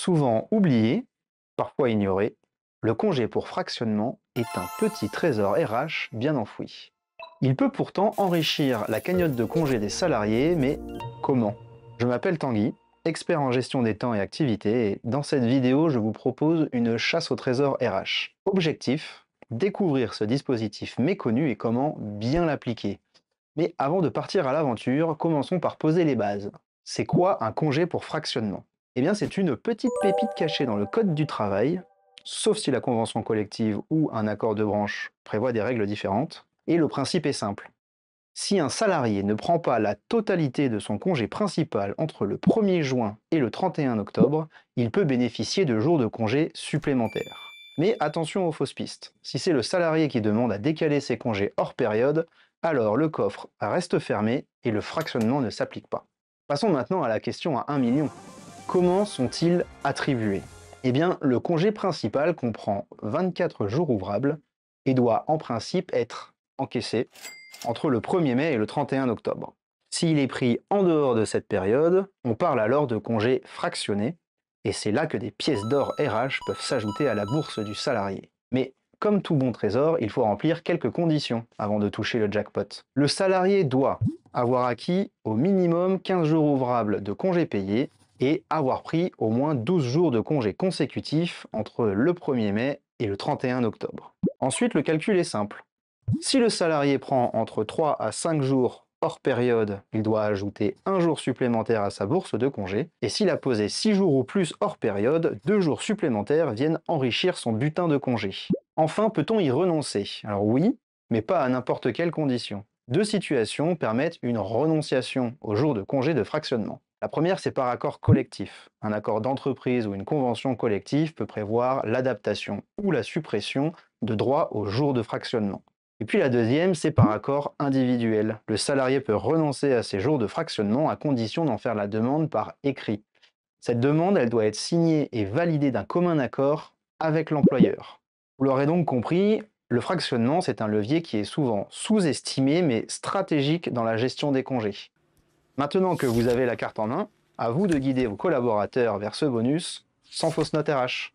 Souvent oublié, parfois ignoré, le congé pour fractionnement est un petit trésor RH bien enfoui. Il peut pourtant enrichir la cagnotte de congé des salariés, mais comment? Je m'appelle Tanguy, expert en gestion des temps et activités, et dans cette vidéo, je vous propose une chasse au trésor RH. Objectif, découvrir ce dispositif méconnu et comment bien l'appliquer. Mais avant de partir à l'aventure, commençons par poser les bases. C'est quoi un congé pour fractionnement? Eh bien, c'est une petite pépite cachée dans le Code du travail, sauf si la convention collective ou un accord de branche prévoit des règles différentes. Et le principe est simple. Si un salarié ne prend pas la totalité de son congé principal entre le 1er juin et le 31 octobre, il peut bénéficier de jours de congé supplémentaires. Mais attention aux fausses pistes. Si c'est le salarié qui demande à décaler ses congés hors période, alors le coffre reste fermé et le fractionnement ne s'applique pas. Passons maintenant à la question à 1 million. Comment sont-ils attribués? Eh bien, le congé principal comprend 24 jours ouvrables et doit en principe être encaissé entre le 1er mai et le 31 octobre. S'il est pris en dehors de cette période, on parle alors de congé fractionné, et c'est là que des pièces d'or RH peuvent s'ajouter à la bourse du salarié. Mais comme tout bon trésor, il faut remplir quelques conditions avant de toucher le jackpot. Le salarié doit avoir acquis au minimum 15 jours ouvrables de congés payés et avoir pris au moins 12 jours de congés consécutifs entre le 1er mai et le 31 octobre. Ensuite, le calcul est simple. Si le salarié prend entre 3 à 5 jours hors période, il doit ajouter un jour supplémentaire à sa bourse de congé. Et s'il a posé 6 jours ou plus hors période, 2 jours supplémentaires viennent enrichir son butin de congé. Enfin, peut-on y renoncer? Alors oui, mais pas à n'importe quelle condition. Deux situations permettent une renonciation au jour de congé de fractionnement. La première, c'est par accord collectif. Un accord d'entreprise ou une convention collective peut prévoir l'adaptation ou la suppression de droits au jour de fractionnement. Et puis la deuxième, c'est par accord individuel. Le salarié peut renoncer à ses jours de fractionnement à condition d'en faire la demande par écrit. Cette demande, elle doit être signée et validée d'un commun accord avec l'employeur. Vous l'aurez donc compris, le fractionnement, c'est un levier qui est souvent sous-estimé mais stratégique dans la gestion des congés. Maintenant que vous avez la carte en main, à vous de guider vos collaborateurs vers ce bonus sans fausse note RH.